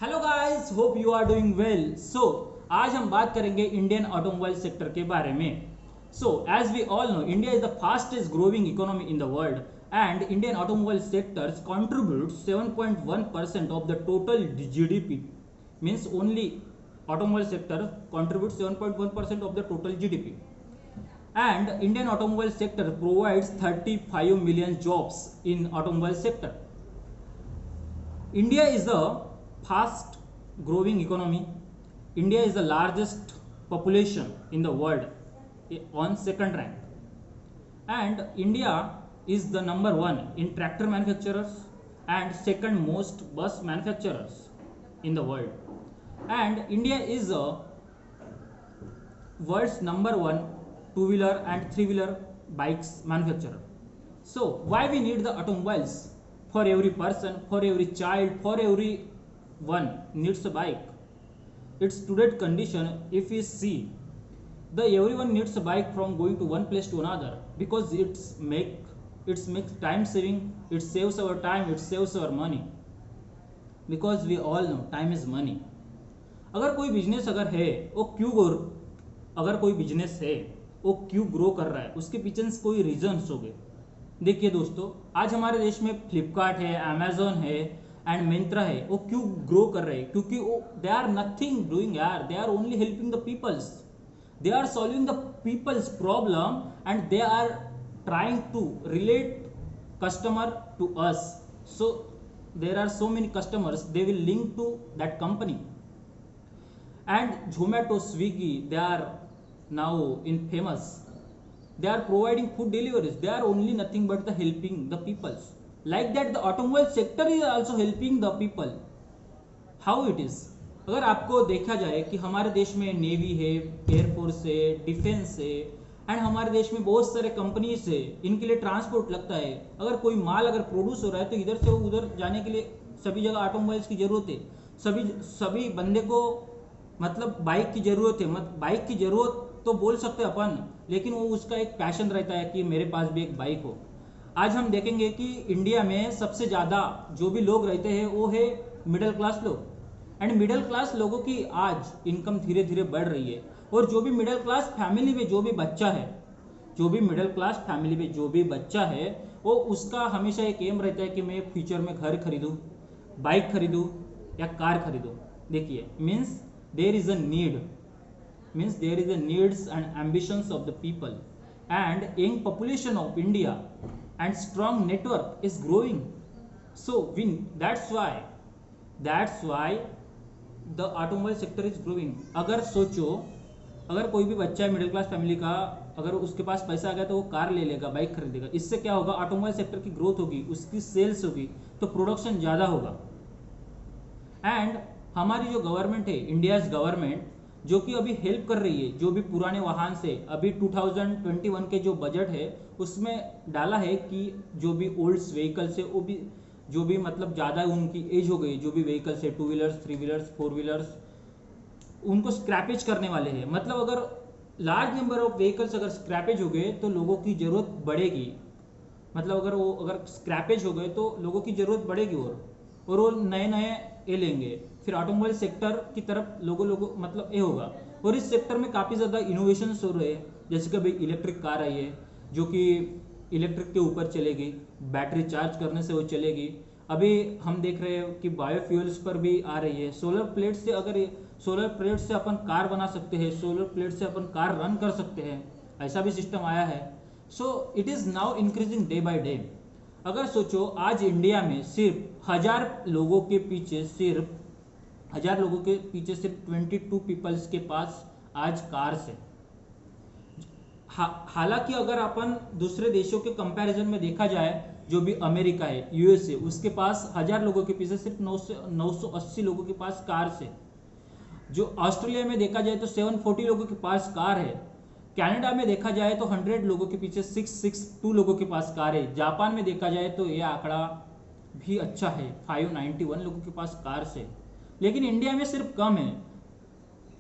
Hello guys, hope you are doing well. आज हम बात करेंगे इंडियन ऑटोमोबाइल सेक्टर के बारे में। As we all know, India is the fastest growing economy in the world and Indian automobile sectors contribute 7.1% of the total GDP. Means only automobile sector contributes 7.1% of the total GDP. And Indian automobile sector provides 35 million jobs in automobile sector. India is a fast growing economy. India is the largest population in the world, on second rank. And India is the number one in tractor manufacturers and second most bus manufacturers in the world. And India is a world's number one two-wheeler and three-wheeler bikes manufacturer. So why we need the automobiles? For every person, for every child, for every one needs a bike. It's today's condition. If we see, the everyone needs a bike from going to one place to another, because it's makes time saving. It saves our time, it saves our money, because we all know time is money. अगर कोई business अगर है वो क्यों अगर कोई business है वो क्यों ग्रो कर रहा है, उसके पीछे कोई रीजंस हो गए। देखिए दोस्तों, आज हमारे देश में फ्लिपकार्ट है, अमेजोन है एंड मिंत्रा है, वो क्यों ग्रो कर रहे हैं? क्योंकि वो दे आर नथिंग डूइंग यार, they are only helping the peoples, they are solving the peoples problem and they are trying to relate customer to us. So there are so many customers, they will link to that company. And Zomato, Swiggy, they are now in famous. They are providing food deliveries, they are only nothing but the helping the peoples. Like that the automobile sector is also helping the people. How it is? अगर आपको देखा जाए कि हमारे देश में navy है, air force है, डिफेंस है एंड हमारे देश में बहुत सारे कंपनीज है, इनके लिए ट्रांसपोर्ट लगता है। अगर कोई माल अगर प्रोड्यूस हो रहा है तो इधर से वो उधर जाने के लिए सभी जगह ऑटोमोबाइल्स की जरूरत है। सभी सभी बंदे को मतलब बाइक की जरूरत है। बाइक की जरूरत तो बोल सकते हैं अपन, लेकिन वो उसका एक पैशन रहता है कि मेरे पास भी एक बाइक हो। आज हम देखेंगे कि इंडिया में सबसे ज़्यादा जो भी लोग रहते हैं वो है मिडिल क्लास लोग, एंड मिडिल क्लास लोगों की आज इनकम धीरे धीरे बढ़ रही है। और जो भी मिडिल क्लास फैमिली में जो भी बच्चा है, जो भी मिडिल क्लास फैमिली में जो भी बच्चा है, वो उसका हमेशा एक एम रहता है कि मैं फ्यूचर में घर खरीदूँ, बाइक खरीदूँ या कार खरीदूँ। देखिए, means there is a need, means there is a needs and ambitions of the people, and young population of India and strong network is growing. So that's why the automobile sector is growing. अगर सोचो, अगर कोई भी बच्चा है middle class family का, अगर उसके पास पैसा आ गया तो वो कार ले लेगा, बाइक खरीदेगा। इससे क्या होगा? ऑटोमोबाइल सेक्टर की ग्रोथ होगी, उसकी सेल्स होगी, तो प्रोडक्शन ज़्यादा होगा। एंड हमारी जो गवर्नमेंट है, इंडियाज गवर्नमेंट, जो कि अभी हेल्प कर रही है, जो भी पुराने वाहन से अभी 2021 के जो बजट है उसमें डाला है कि जो भी ओल्ड व्हीकल्स है, वो भी जो भी मतलब ज़्यादा उनकी एज हो गई, जो भी व्हीकल्स है, two wheelers, three wheelers, four wheelers, उनको स्क्रैपेज करने वाले हैं। मतलब अगर लार्ज नंबर ऑफ व्हीकल्स अगर स्क्रैपेज हो गए तो लोगों की ज़रूरत बढ़ेगी। मतलब अगर स्क्रैपेज हो गए तो लोगों की ज़रूरत बढ़ेगी, और वो नए नए ये लेंगे, फिर ऑटोमोबाइल सेक्टर की तरफ लोगों मतलब ये होगा। और इस सेक्टर में काफ़ी ज़्यादा इनोवेशंस हो रहे हैं, जैसे कि अभी इलेक्ट्रिक कार आई है जो कि इलेक्ट्रिक के ऊपर चलेगी, बैटरी चार्ज करने से वो चलेगी। अभी हम देख रहे हैं कि बायोफ्यूल्स पर भी आ रही है। सोलर प्लेट से अपन कार बना सकते हैं, सोलर प्लेट से अपन कार रन कर सकते हैं, ऐसा भी सिस्टम आया है। So it is now increasing day by day. अगर सोचो, आज इंडिया में सिर्फ 1000 लोगों के पीछे सिर्फ 22 पीपल्स के पास आज कार्स है। हालांकि अगर अपन दूसरे देशों के कंपैरिजन में देखा जाए, जो भी अमेरिका है, यूएसए, उसके पास 1000 लोगों के पीछे सिर्फ 980 लोगों के पास कार्स है। जो ऑस्ट्रेलिया में देखा जाए तो 740 लोगों के पास कार है। कनाडा में देखा जाए तो 100 लोगों के पीछे 662 लोगों के पास कार है। जापान में देखा जाए तो यह आंकड़ा भी अच्छा है, 591 लोगों के पास कार है। लेकिन इंडिया में सिर्फ कम है।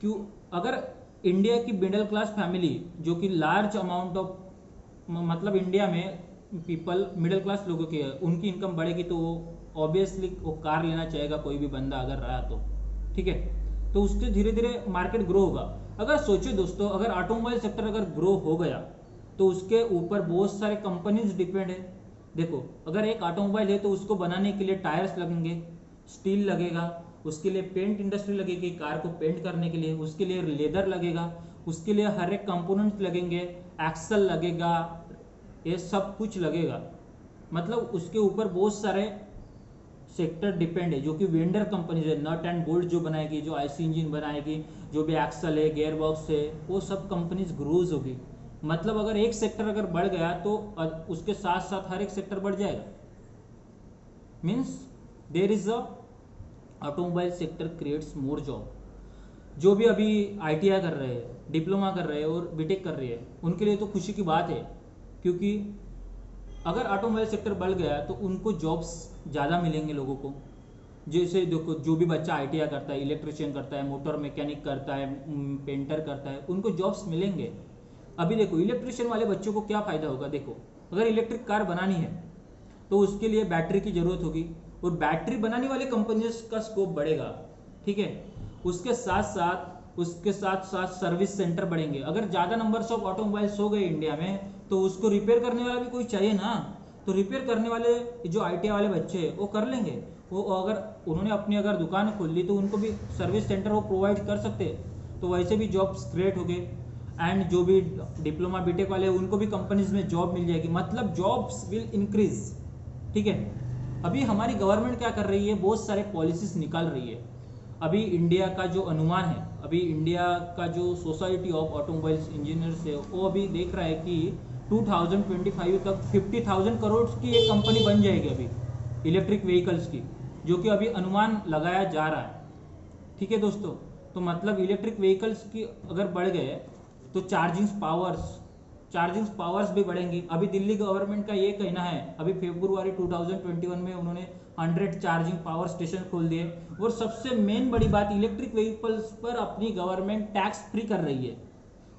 क्यों? अगर इंडिया की मिडिल क्लास फैमिली, जो कि लार्ज अमाउंट ऑफ मतलब इंडिया में पीपल मिडिल क्लास लोगों की है, उनकी इनकम बढ़ेगी तो वो ऑब्वियसली वो कार लेना चाहेगा कोई भी बंदा अगर रहा तो, ठीक है। तो उससे धीरे धीरे मार्केट ग्रो होगा। अगर सोचिए दोस्तों, अगर ऑटोमोबाइल सेक्टर अगर ग्रो हो गया तो उसके ऊपर बहुत सारे कंपनीज डिपेंड है। देखो, अगर एक ऑटोमोबाइल है तो उसको बनाने के लिए टायर्स लगेंगे, स्टील लगेगा, उसके लिए पेंट इंडस्ट्री लगेगी कार को पेंट करने के लिए, उसके लिए लेदर लगेगा, उसके लिए हर एक कंपोनेंट लगेंगे, एक्सल लगेगा, ये सब कुछ लगेगा। मतलब उसके ऊपर बहुत सारे सेक्टर डिपेंड है, जो कि वेंडर कंपनीज है, नट एंड बोल्ट जो बनाएगी, जो आईसी इंजन बनाएगी, जो भी एक्सल है, गियर बॉक्स है, वो सब कंपनीज ग्रोज होगी। मतलब अगर एक सेक्टर अगर बढ़ गया तो उसके साथ साथ हर एक सेक्टर बढ़ जाएगा। Means there is a automobile sector creates more job. जो भी अभी आईटीआई कर रहे हैं, डिप्लोमा कर रहे हैं और बीटेक कर रहे हैं, उनके लिए तो खुशी की बात है, क्योंकि अगर ऑटोमोबाइल सेक्टर बढ़ गया तो उनको जॉब्स ज़्यादा मिलेंगे लोगों को। जैसे देखो, जो भी बच्चा आईटीआई करता है, इलेक्ट्रिशियन करता है, मोटर मैकेनिक करता है, पेंटर करता है, उनको जॉब्स मिलेंगे। अभी देखो, इलेक्ट्रिशियन वाले बच्चों को क्या फ़ायदा होगा। देखो, अगर इलेक्ट्रिक कार बनानी है तो उसके लिए बैटरी की ज़रूरत होगी, और बैटरी बनाने वाली कंपनीज का स्कोप बढ़ेगा, ठीक है। उसके साथ साथ सर्विस सेंटर बढ़ेंगे। अगर ज़्यादा नंबर्स ऑफ ऑटोमोबाइल्स हो गए इंडिया में तो उसको रिपेयर करने वाला भी कोई चाहिए ना। तो रिपेयर करने वाले जो आईटीआई वाले बच्चे हैं वो कर लेंगे। वो अगर उन्होंने अपनी अगर दुकान खोल ली तो उनको भी सर्विस सेंटर वो प्रोवाइड कर सकते हैं, तो वैसे भी जॉब्स क्रिएट हो गए। एंड जो भी डिप्लोमा बीटेक वाले हैं उनको भी कंपनीज में जॉब मिल जाएगी, मतलब जॉब्स विल इंक्रीज, ठीक है। अभी हमारी गवर्नमेंट क्या कर रही है, बहुत सारे पॉलिसीज निकाल रही है। अभी इंडिया का जो अनुमान है, अभी इंडिया का जो सोसाइटी ऑफ ऑटोमोबाइल्स इंजीनियर्स है वो अभी देख रहा है कि 2025 तक 50,000 करोड़ की एक कंपनी बन जाएगी अभी इलेक्ट्रिक व्हीकल्स की, जो कि अभी अनुमान लगाया जा रहा है, ठीक है दोस्तों। तो मतलब इलेक्ट्रिक व्हीकल्स की अगर बढ़ गए तो चार्जिंग पावर्स भी बढ़ेंगी। अभी दिल्ली गवर्नमेंट का ये कहना है, अभी फरवरी 2021 में उन्होंने 100 चार्जिंग पावर स्टेशन खोल दिए। और सबसे मेन बड़ी बात, इलेक्ट्रिक व्हीकल्स पर अपनी गवर्नमेंट टैक्स फ्री कर रही है।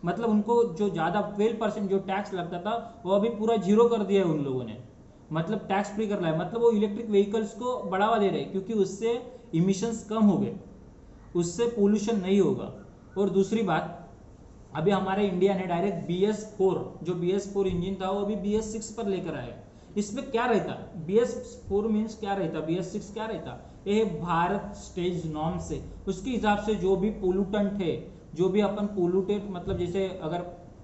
मतलब उनको जो ज़्यादा 12% जो टैक्स लगता था वो अभी पूरा जीरो कर दिया है उन लोगों ने, मतलब टैक्स फ्री कर रहा है। मतलब वो इलेक्ट्रिक व्हीकल्स को बढ़ावा दे रहे हैं, क्योंकि उससे इमिशंस कम हो गए, उससे पोल्यूशन नहीं होगा। और दूसरी बात, अभी हमारे इंडिया ने डायरेक्ट BS4 जो BS4 इंजन था वो अभी BS6 पर लेकर आया। इसमें क्या रहता, BS4 मीन्स क्या रहता, BS6 क्या रहता, ये भारत स्टेज नॉर्म से, उसके हिसाब से जो भी पोल्यूटेंट है, जो भी अपन पोल्यूटेड, मतलब जैसे अगर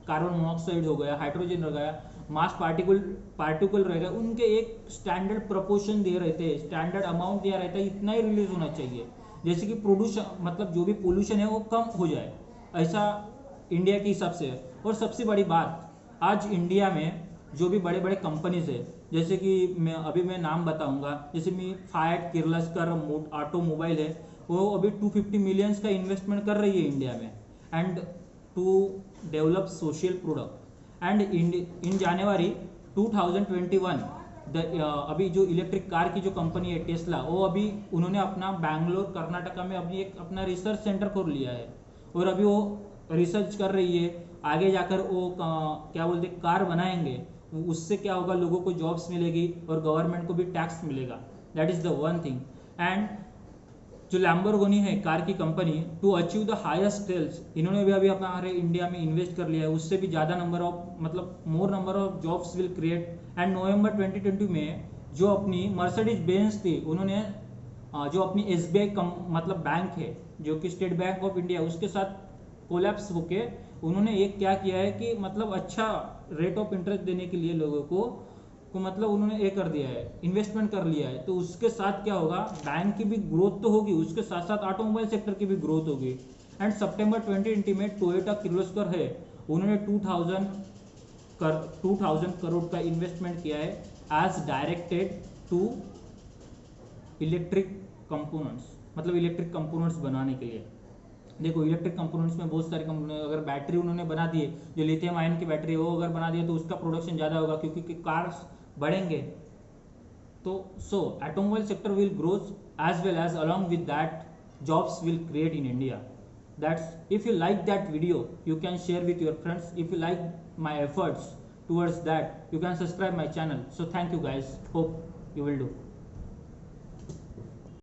कार्बन मोनोऑक्साइड हो गया, हाइड्रोजन हो गया, मास पार्टिकल रह गया, उनके एक स्टैंडर्ड प्रपोर्शन दे रहते हैं, स्टैंडर्ड अमाउंट दिया रहता है, इतना ही रिलीज होना चाहिए, जैसे कि प्रोड्यूशन, मतलब जो भी पोल्यूशन है वो कम हो जाए, ऐसा इंडिया के हिसाब से है। और सबसे बड़ी बात, आज इंडिया में जो भी बड़े बड़े कंपनीज है, जैसे कि मैं नाम बताऊंगा, जैसे मैं फायट किर्लोस्कर ऑटोमोबाइल है, वो अभी 250 मिलियंस का इन्वेस्टमेंट कर रही है इंडिया में, and to develop social product. And in January 2021 अभी जो इलेक्ट्रिक कार की जो कंपनी है टेस्ला, वो अभी उन्होंने अपना बैंगलोर कर्नाटका में अभी एक अपना रिसर्च सेंटर खोल लिया है, और अभी वो रिसर्च कर रही है, आगे जाकर वो क्या बोलते कार बनाएंगे, उससे क्या होगा, लोगों को जॉब्स मिलेगी और गवर्नमेंट को भी टैक्स मिलेगा। That is the one thing. And जो लैम्बोर्गिनी है कार की company, to achieve the highest sales, इन्होंने भी अभी अपना हमारे इंडिया में इन्वेस्ट कर लिया है, उससे भी ज़्यादा नंबर ऑफ, मतलब मोर number of jobs will create. And November 2020 में जो अपनी मर्सिडीज बेंज थी, उन्होंने जो अपनी SBI मतलब बैंक है, जो कि स्टेट बैंक ऑफ इंडिया, उसके साथ कोलैप्स होके उन्होंने एक क्या किया है कि मतलब अच्छा रेट ऑफ इंटरेस्ट देने के लिए लोगों को मतलब उन्होंने ये कर दिया है, इन्वेस्टमेंट कर लिया है। तो उसके साथ क्या होगा, बैंक की भी ग्रोथ तो होगी, उसके साथ साथ ऑटोमोबाइल सेक्टर की भी ग्रोथ होगी। एंड सितंबर 2020 में टोयोटा किर्लोस्कर है, उन्होंने 2000 करोड़ का इन्वेस्टमेंट किया है as directed to electric components, मतलब इलेक्ट्रिक कंपोनेंट्स बनाने के लिए। देखो, इलेक्ट्रिक कंपोनेंट्स में बहुत सारे कंपोनेंट, अगर बैटरी उन्होंने बना दिए, जो लिथियम आयन की बैटरी है वो अगर बना दिए तो उसका प्रोडक्शन ज़्यादा होगा, क्योंकि कार्स बढ़ेंगे। तो automobile sector will grows as well as along with that jobs will create in India. That's, if you like that video you can share with your friends, if you like my efforts towards that you can subscribe my channel. So thank you guys, hope you will do.